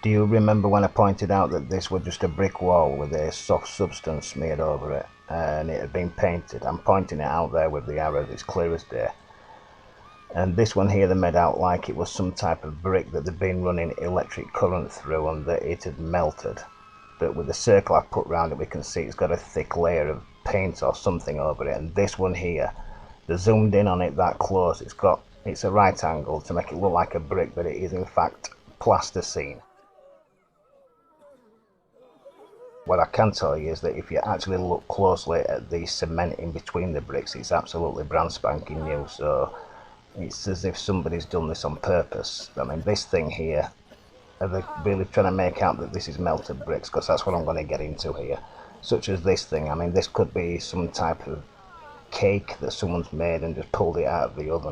Do you remember when I pointed out that this was just a brick wall with a soft substance smeared over it and it had been painted? I'm pointing it out there with the arrow, it's clear as day. And this one here they made out like it was some type of brick that they'd been running electric current through and that it had melted. But with the circle I've put around it, we can see it's got a thick layer of paint or something over it. And this one here, they zoomed in on it that close, it's a right angle to make it look like a brick, but it is in fact plasticine. What I can tell you is that if you actually look closely at the cement in between the bricks, it's absolutely brand spanking new. So it's as if somebody's done this on purpose. I mean, this thing here, are they really trying to make out that this is melted bricks? Because that's what I'm going to get into here. Such as this thing. I mean, this could be some type of cake that someone's made and just pulled it out of the oven.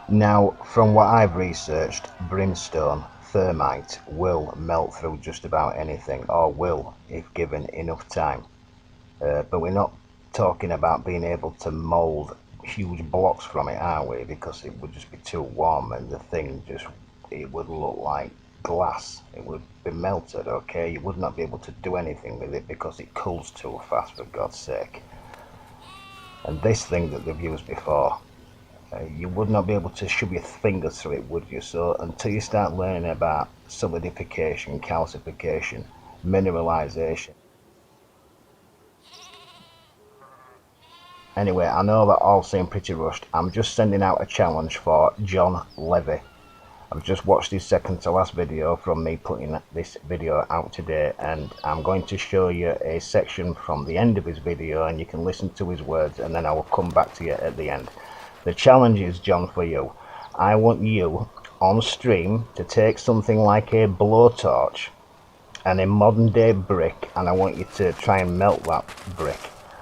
Now, from what I've researched, brimstone, thermite, will melt through just about anything, or will if given enough time. But we're not talking about being able to mould huge blocks from it, are we? Because it would just be too warm and the thing it would look like glass. It would be melted, okay? You would not be able to do anything with it because it cools too fast, for God's sake. And this thing that they've used before, you would not be able to shove your fingers through it, would you? So until you start learning about solidification, calcification, mineralization. Anyway, I know that all seem pretty rushed. I'm just sending out a challenge for John Levy. I've just watched his second to last video from me putting this video out today, and I'm going to show you a section from the end of his video and you can listen to his words, and then I will come back to you at the end. The challenge is, John, for you. I want you on stream to take something like a blowtorch and a modern day brick, and I want you to try and melt that brick.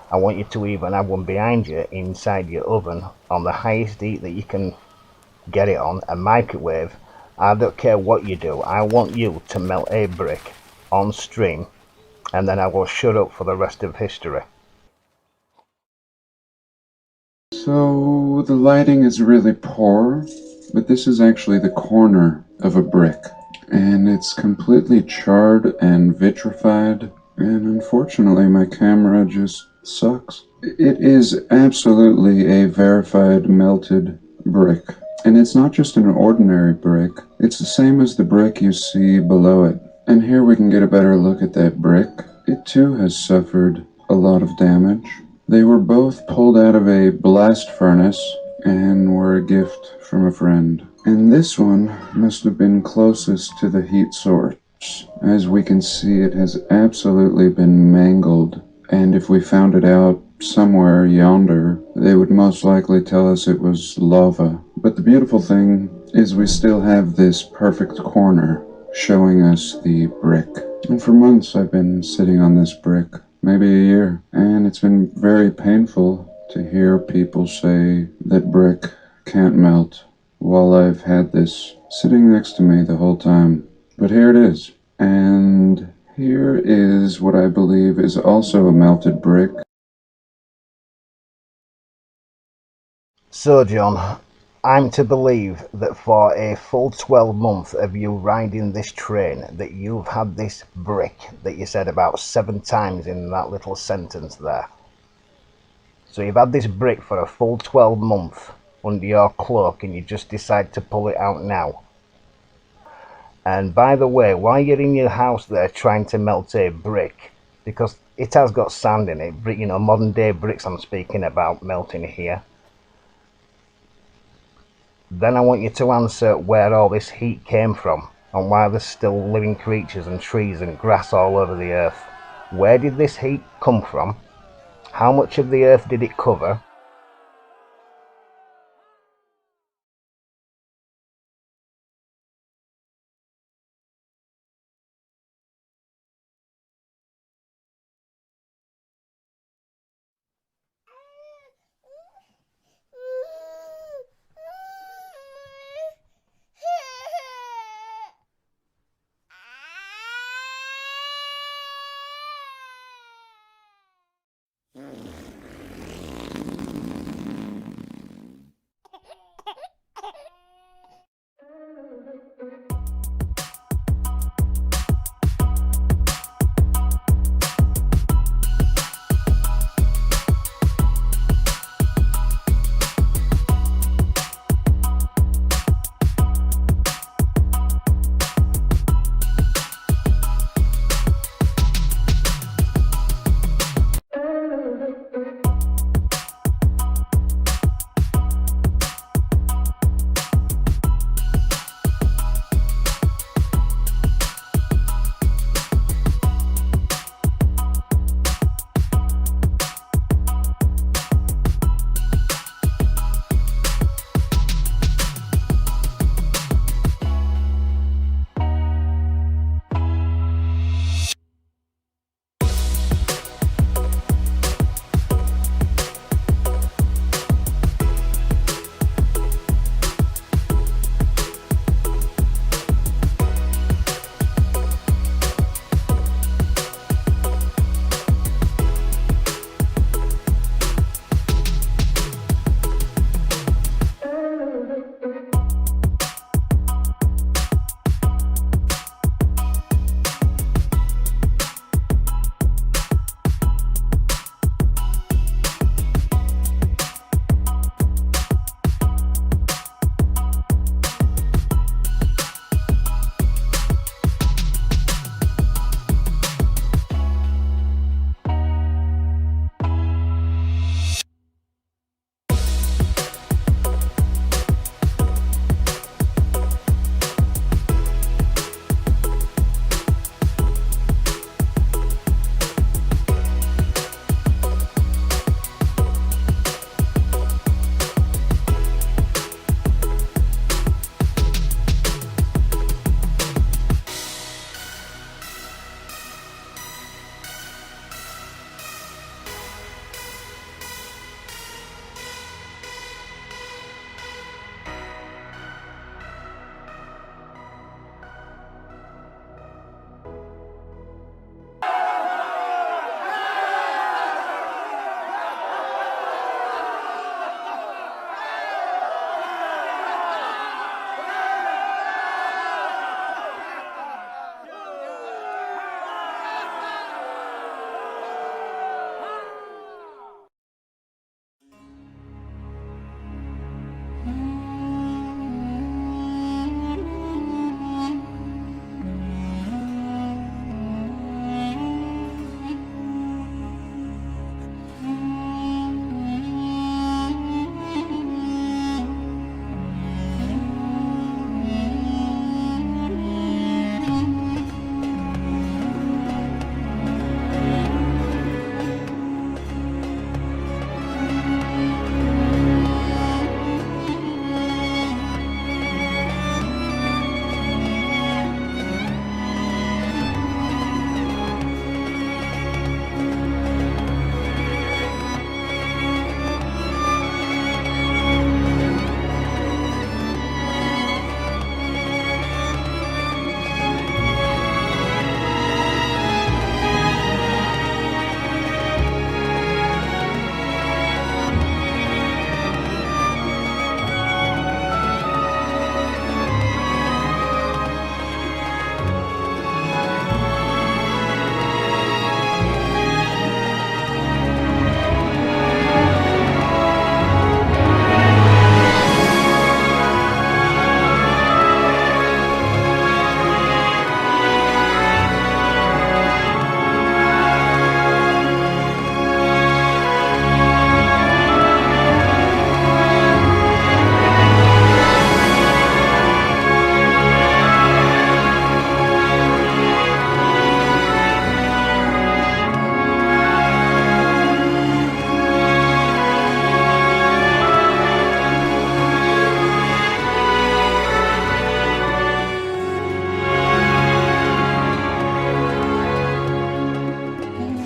I want you to even have one behind you inside your oven on the highest heat that you can get it on, a microwave. I don't care what you do. I want you to melt a brick on stream, and then I will shut up for the rest of history. So the lighting is really poor, but this is actually the corner of a brick, and it's completely charred and vitrified, and unfortunately my camera just sucks. It is absolutely a verified melted brick, and it's not just an ordinary brick, it's the same as the brick you see below it. And here we can get a better look at that brick. It too has suffered a lot of damage. They were both pulled out of a blast furnace and were a gift from a friend. And this one must have been closest to the heat source. As we can see, it has absolutely been mangled. And if we found it out somewhere yonder, they would most likely tell us it was lava. But the beautiful thing is we still have this perfect corner showing us the brick. And for months I've been sitting on this brick, maybe a year, and it's been very painful to hear people say that brick can't melt while I've had this sitting next to me the whole time. But here it is. And here is what I believe is also a melted brick. So, John, I'm to believe that for a full 12 months of you riding this train, that you've had this brick that you said about 7 times in that little sentence there. So you've had this brick for a full 12 months under your cloak and you just decide to pull it out now. And by the way, while you're in your house there trying to melt a brick, because it has got sand in it, you know, modern day bricks I'm speaking about melting here, then I want you to answer where all this heat came from and why there's still living creatures and trees and grass all over the earth. Where did this heat come from? How much of the earth did it cover?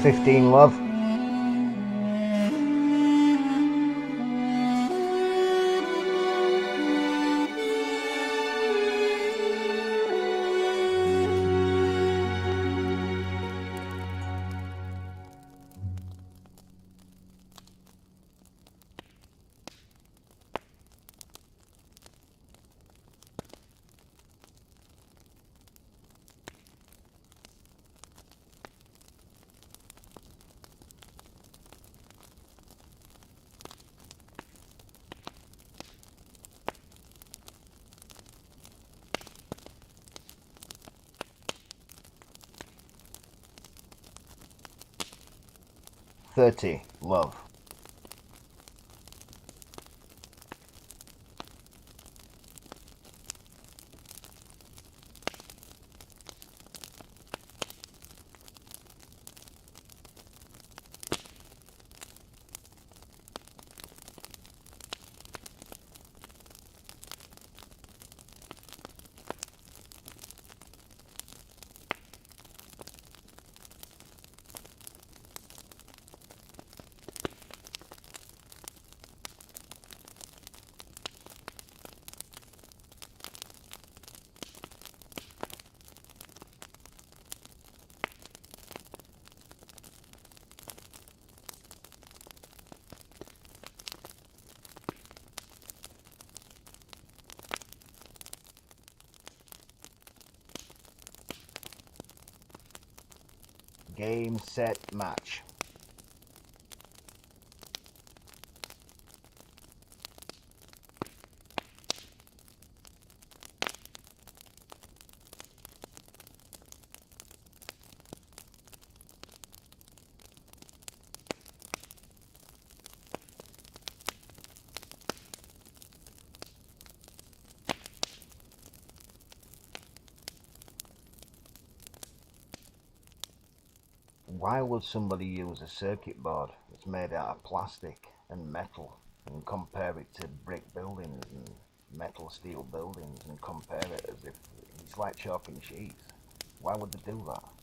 15, love. $30, love. Game, set, match. Why would somebody use a circuit board that's made out of plastic and metal and compare it to brick buildings and metal steel buildings and compare it as if it's like chalk and cheese? Why would they do that?